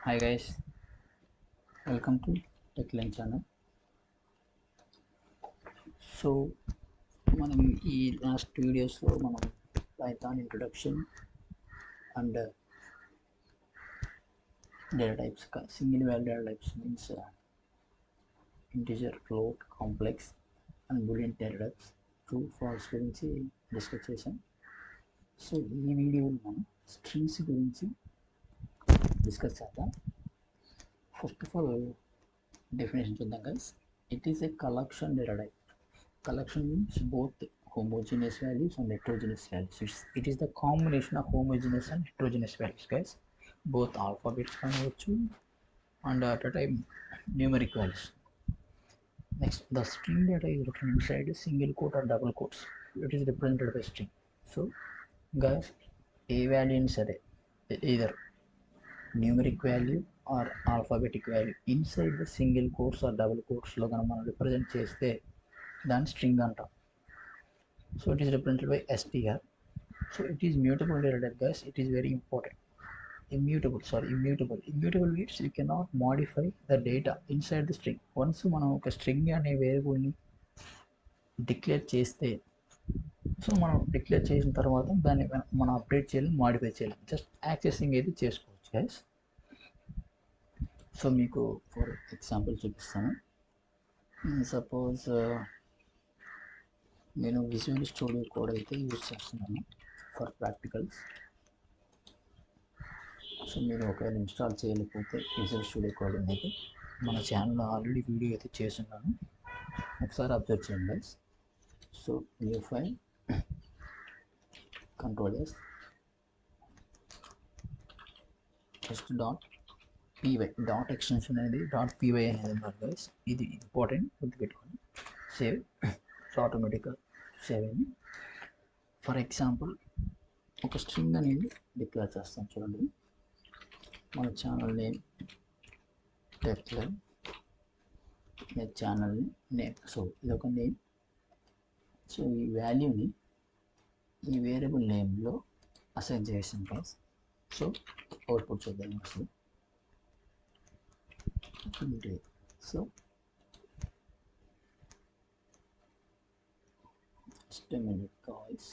Hi guys, welcome to TechLine channel. So మనం ఈ last వీడియోస్లో మనం Python introduction and data types single value data types means integer, float, complex and Boolean data types true false గురించి discuss చేసాం. So ఈ వీడియోలో మనం strings గురించి డిస్కస్ చేద్దాం. ఫస్ట్ ఆఫ్ ఆల్ డెఫినేషన్ చూద్దాం guys. It is a collection data type. Collection means both homogeneous values and heterogeneous values. It is the combination of homogeneous and heterogeneous values guys. Both alphabets కావచ్చు and at a time numeric values. Next, the string data is written inside a single quote or double quotes. It is represented by string. So guys, a value in సరే either numeric value or alphabetic value inside the single quotes or double quotes లో కనుక మనం represent చేస్తే దాని string అంటాం. So it is represented by str. So it is mutable data type guys. It is very important. Immutable means you cannot modify the data inside the string. Once మనం ఒక string అనే వేరియబుల్ని declare చేస్తే, so మనం declare చేసిన తర్వాత దాన్ని మనం అప్డేట్ చేయాలి, మాడిఫై చేయాలి, జస్ట్ యాక్సెసింగ్ అయితే చేసుకోవచ్చు గైస్. సో మీకు ఫర్ ఎగ్జాంపుల్ చూపిస్తాను. సపోజ్ నేను విజువల్ స్టూడియో కోడ్ అయితే యూజ్ చేస్తున్నాను ఫర్ ప్రాక్టికల్స్. సో మీరు ఒకవేళ ఇన్స్టాల్ చేయలేకపోతే విజువల్ స్టూడియో కోడ్ అనేది మన ఛానల్లో ఆల్రెడీ వీడియో అయితే చేస్తున్నాను, ఒకసారి అబ్జర్వ్ చేయండి guys. So new file, control S, first .py dot extension అనేది .py అనేది ఉన్నారు గైస్. ఇది ఇంపార్టెంట్, గుర్తుపెట్టుకోండి. సేవ్, సో ఆటోమేటిక్గా సేవ్ అయింది. ఫర్ ఎగ్జాంపుల్ ఒక స్ట్రింగ్ అనేది డిక్లేర్ చేస్తాం చూడండి. మన channel name Techline, channel name. So ఇది ఒక నేమ్. సో ఈ వాల్యూని ఈ వేరియబుల్ నేమ్లో అసైన్ చేసాం గైస్. సో అవుట్పుట్ చూద్దాం అసలు. So just a minute guys.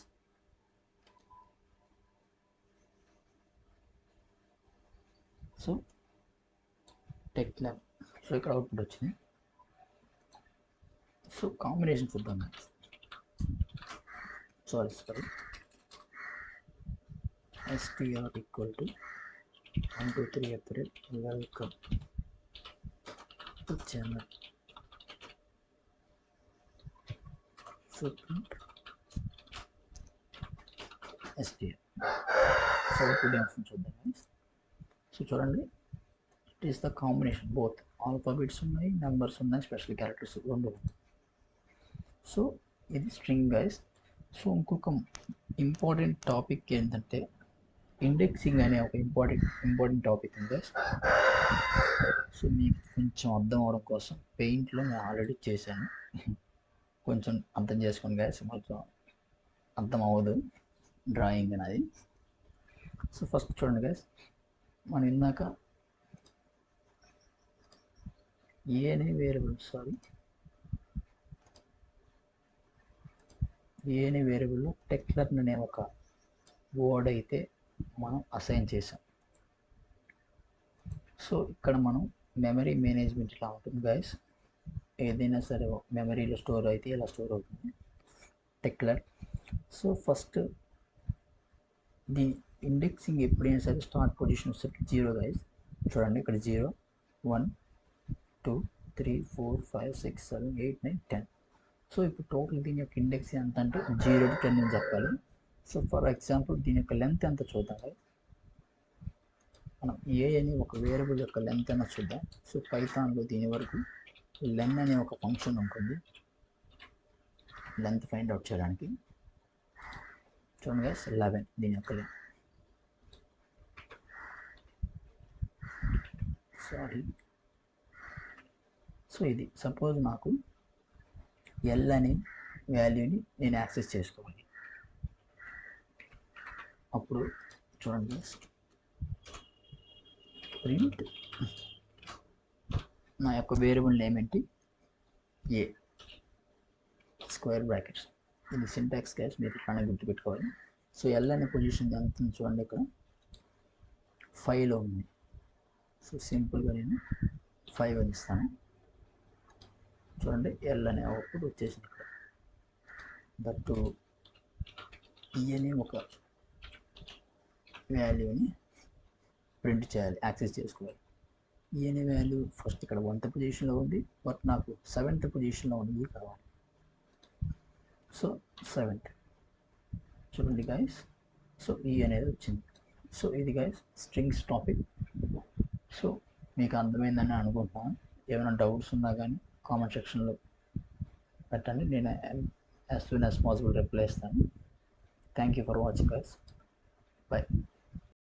So Techline, so ఇక్కడ అవుట్పుట్ వచ్చింది. సో కాంబినేషన్ చూద్దాం guys. Sorry str equal to 123 welcome to channel. So str, so output ఏమొస్తుంది చూద్దాం guys. సో చూడండి, it is the combination, both alphabets ఉన్నాయి, numbers ఉన్నాయి, special characters రెండు. So ఇది స్ట్రింగ్ గైస్. సో ఇంకొక ఇంపార్టెంట్ టాపిక్ ఏంటంటే ఇండెక్సింగ్ అనే ఒక ఇంపార్టెంట్ టాపిక్ ఉంది గైస్. సో మీకు కొంచెం అర్థం అవడం కోసం పెయింట్లో నేను ఆల్రెడీ చేశాను, కొంచెం అర్థం చేసుకోండి గైస్. కొంచెం అర్థం అవ్వదు డ్రాయింగ్ అనేది. సో ఫస్ట్ చూడండి గైస్, మనం ఇందాక ఏ అనే వేరియబుల్లో టెక్లర్న్ అనే ఒక వర్డ్ అయితే మనం అసైన్ చేసాం. సో ఇక్కడ మనం మెమరీ మేనేజ్మెంట్ ఇలా ఉంటుంది గైస్. ఏదైనా సరే మెమరీలో స్టోర్ అయితే ఇలా స్టోర్ అవుతుంది టెక్లర్. సో ఫస్ట్ ది ఇండెక్సింగ్ ఎప్పుడైనా సరే స్టార్ట్ పొజిషన్ వచ్చేసరికి 0 గైస్. చూడండి ఇక్కడ 0, 1, 2, 3, 4, 5, 6, 7, 8, 9, 10. సో ఇప్పుడు టోటల్ దీని యొక్క ఇండెక్స్ ఎంత అంటే 0 to 10 అని చెప్పాలి. సో ఫర్ ఎగ్జాంపుల్ దీని యొక్క లెంత్ ఎంత చూద్దాం. మనం ఏ అని ఒక వేరియబుల్ యొక్క లెంత్ అయినా చూద్దాం. సో పైథాన్లో దీని వరకు లెన్ అనే ఒక ఫంక్షన్ ఉంటుంది లెంత్ ఫైండ్ అవుట్ చేయడానికి. చూడండి గైస్, 11 దీని యొక్క లెంత్. సారీ. సో ఇది సపోజ్ నాకు ఎల్ అనే వాల్యూని నేను యాక్సెస్ చేసుకోవాలి. అప్పుడు చూడండి ప్రింట్ నా యొక్క వేరియబుల్ నేమ్ ఏంటి, ఏ స్క్వేర్ బ్రాకెట్స్. ఇది సింటాక్స్ గైస్, మీరు ఇట్లానే గుర్తుపెట్టుకోవాలి. సో ఎల్ అనే పొజిషన్ ఎంత ఉంది చూడండి, ఇక్కడ 5లో ఉంది. సో సింపుల్గా నేను 5 అని ఇస్తాను. చూడండి ఎల్ అనే అవుట్పుట్ వచ్చేసింది ఇక్కడ. దట్టు ఈ అనే ఒక వాల్యూని ప్రింట్ చేయాలి, యాక్సెస్ చేసుకోవాలి. ఈ అనే వాల్యూ ఫస్ట్ ఇక్కడ 1th పొజిషన్లో ఉంది, బట్ నాకు 7th పొజిషన్లో ఉంది కావాలి. సో 7th చూడండి గైస్. సో ఈ అనేది వచ్చింది. సో ఇది గైస్ స్ట్రింగ్స్ టాపిక్. సో మీకు అర్థమైందని అనుకుంటున్నాను. ఏమైనా డౌట్స్ ఉన్నా కానీ కామెంట్ సెక్షన్లో పెట్టండి, నేను as soon as possible reply ఇస్తాను. Thank you for watching guys. By.